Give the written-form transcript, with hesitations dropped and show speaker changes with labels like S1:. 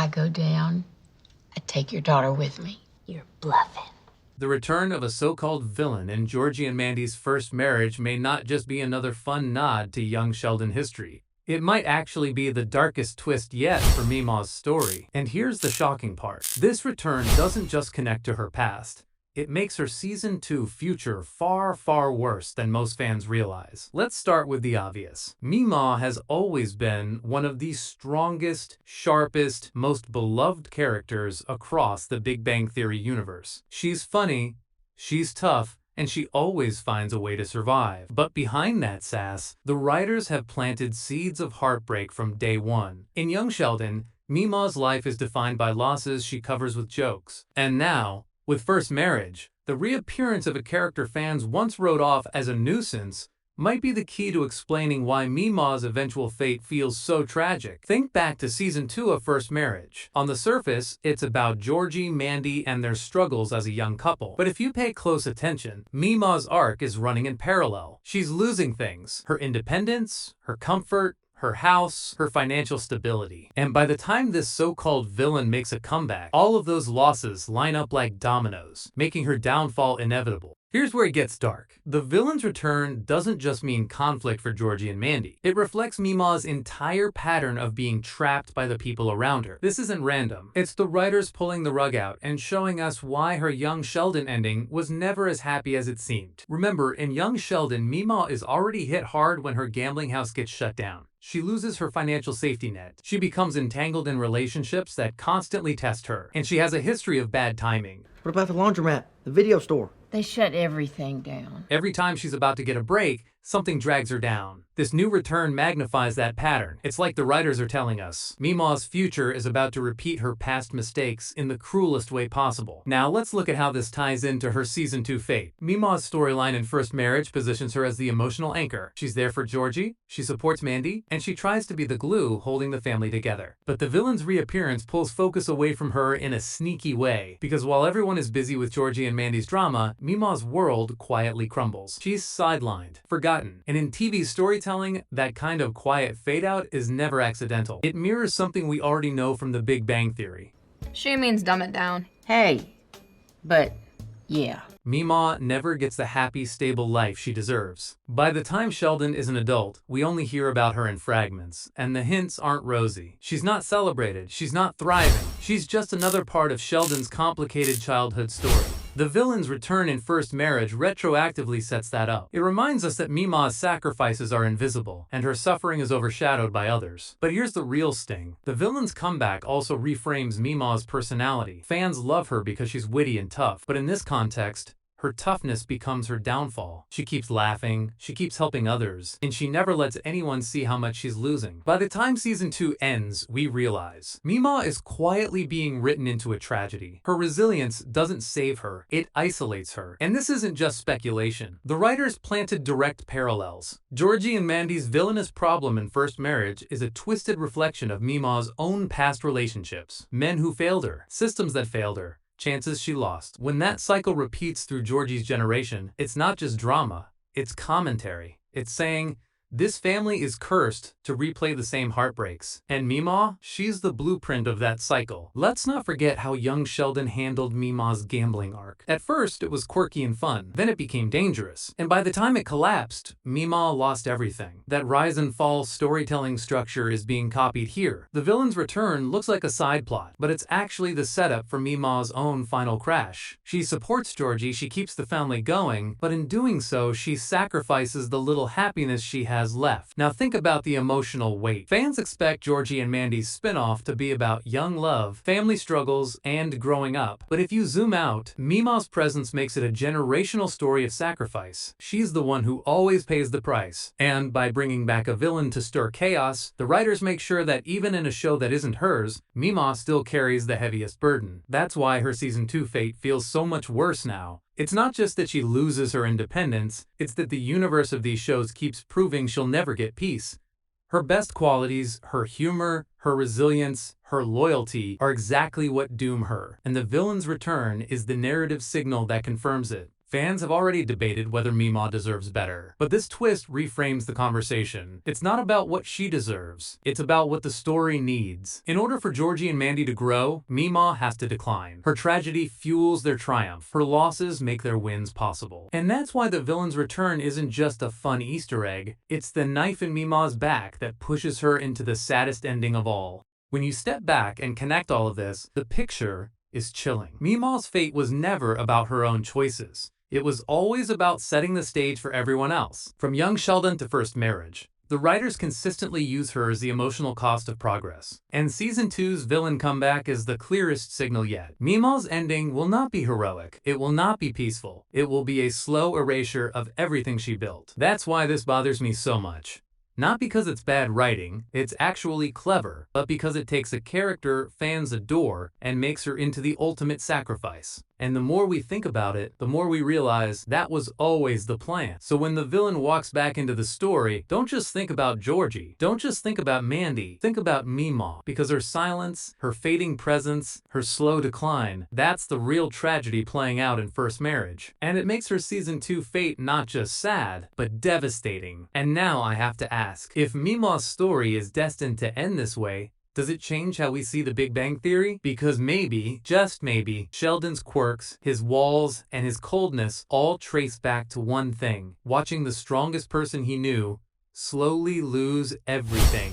S1: I go down, I take your daughter with me. You're bluffing.
S2: The return of a so-called villain in Georgie and Mandy's first marriage may not just be another fun nod to young Sheldon history. It might actually be the darkest twist yet for Meemaw's story. And here's the shocking part. This return doesn't just connect to her past. It makes her season 2 future far, far worse than most fans realize. Let's start with the obvious. Meemaw has always been one of the strongest, sharpest, most beloved characters across the Big Bang Theory universe. She's funny, she's tough, and she always finds a way to survive. But behind that sass, the writers have planted seeds of heartbreak from day one. In Young Sheldon, Meemaw's life is defined by losses she covers with jokes. And now, with First Marriage, the reappearance of a character fans once wrote off as a nuisance might be the key to explaining why Meemaw's eventual fate feels so tragic. Think back to Season 2 of First Marriage. On the surface, it's about Georgie, Mandy, and their struggles as a young couple. But if you pay close attention, Meemaw's arc is running in parallel. She's losing things: her independence, her comfort, her house, her financial stability. And by the time this so-called villain makes a comeback, all of those losses line up like dominoes, making her downfall inevitable. Here's where it gets dark. The villain's return doesn't just mean conflict for Georgie and Mandy. It reflects Meemaw's entire pattern of being trapped by the people around her. This isn't random. It's the writers pulling the rug out and showing us why her Young Sheldon ending was never as happy as it seemed. Remember, in Young Sheldon, Meemaw is already hit hard when her gambling house gets shut down. She loses her financial safety net. She becomes entangled in relationships that constantly test her. And she has a history of bad timing.
S3: What about the laundromat, the video store?
S1: They shut everything down.
S2: Every time she's about to get a break, something drags her down. This new return magnifies that pattern. It's like the writers are telling us Meemaw's future is about to repeat her past mistakes in the cruelest way possible. Now let's look at how this ties into her Season 2 fate. Meemaw's storyline in First Marriage positions her as the emotional anchor. She's there for Georgie, she supports Mandy, and she tries to be the glue holding the family together. But the villain's reappearance pulls focus away from her in a sneaky way, because while everyone is busy with Georgie and Mandy's drama, Meemaw's world quietly crumbles. She's sidelined, forgotten, and in TV storytelling, that kind of quiet fade-out is never accidental. It mirrors something we already know from the Big Bang Theory.
S4: She means dumb it down.
S1: Hey, but yeah.
S2: Meemaw never gets the happy, stable life she deserves. By the time Sheldon is an adult, we only hear about her in fragments, and the hints aren't rosy. She's not celebrated, she's not thriving, she's just another part of Sheldon's complicated childhood story. The villain's return in First Marriage retroactively sets that up. It reminds us that Meemaw's sacrifices are invisible, and her suffering is overshadowed by others. But here's the real sting. The villain's comeback also reframes Meemaw's personality. Fans love her because she's witty and tough, but in this context, her toughness becomes her downfall. She keeps laughing, she keeps helping others, and she never lets anyone see how much she's losing. By the time Season 2 ends, we realize Meemaw is quietly being written into a tragedy. Her resilience doesn't save her, it isolates her. And this isn't just speculation. The writers planted direct parallels. Georgie and Mandy's villainous problem in First Marriage is a twisted reflection of Meemaw's own past relationships. Men who failed her, systems that failed her, chances she lost. When that cycle repeats through Georgie's generation, it's not just drama, it's commentary. It's saying, this family is cursed to replay the same heartbreaks. And Meemaw, she's the blueprint of that cycle. Let's not forget how Young Sheldon handled Meemaw's gambling arc. At first, it was quirky and fun. Then it became dangerous. And by the time it collapsed, Meemaw lost everything. That rise and fall storytelling structure is being copied here. The villain's return looks like a side plot, but it's actually the setup for Meemaw's own final crash. She supports Georgie, she keeps the family going, but in doing so, she sacrifices the little happiness she has left. Now think about the emotional weight. Fans expect Georgie and Mandy's spin-off to be about young love, family struggles, and growing up. But if you zoom out, Meemaw's presence makes it a generational story of sacrifice. She's the one who always pays the price. And by bringing back a villain to stir chaos, the writers make sure that even in a show that isn't hers, Meemaw still carries the heaviest burden. That's why her Season 2 fate feels so much worse now. It's not just that she loses her independence, it's that the universe of these shows keeps proving she'll never get peace. Her best qualities, her humor, her resilience, her loyalty, are exactly what doom her, and the villain's return is the narrative signal that confirms it. Fans have already debated whether Meemaw deserves better, but this twist reframes the conversation. It's not about what she deserves, it's about what the story needs. In order for Georgie and Mandy to grow, Meemaw has to decline. Her tragedy fuels their triumph. Her losses make their wins possible. And that's why the villain's return isn't just a fun Easter egg, it's the knife in Meemaw's back that pushes her into the saddest ending of all. When you step back and connect all of this, the picture is chilling. Meemaw's fate was never about her own choices. It was always about setting the stage for everyone else. From Young Sheldon to First Marriage, the writers consistently use her as the emotional cost of progress. And Season 2's villain comeback is the clearest signal yet. Meemaw's ending will not be heroic. It will not be peaceful. It will be a slow erasure of everything she built. That's why this bothers me so much. Not because it's bad writing, it's actually clever, but because it takes a character fans adore and makes her into the ultimate sacrifice. And the more we think about it, the more we realize that was always the plan. So when the villain walks back into the story, don't just think about Georgie. Don't just think about Mandy. Think about Meemaw. Because her silence, her fading presence, her slow decline, that's the real tragedy playing out in First Marriage. And it makes her Season 2 fate not just sad, but devastating. And now I have to ask, if Meemaw's story is destined to end this way, does it change how we see the Big Bang Theory? Because maybe, just maybe, Sheldon's quirks, his walls, and his coldness all trace back to one thing: watching the strongest person he knew slowly lose everything.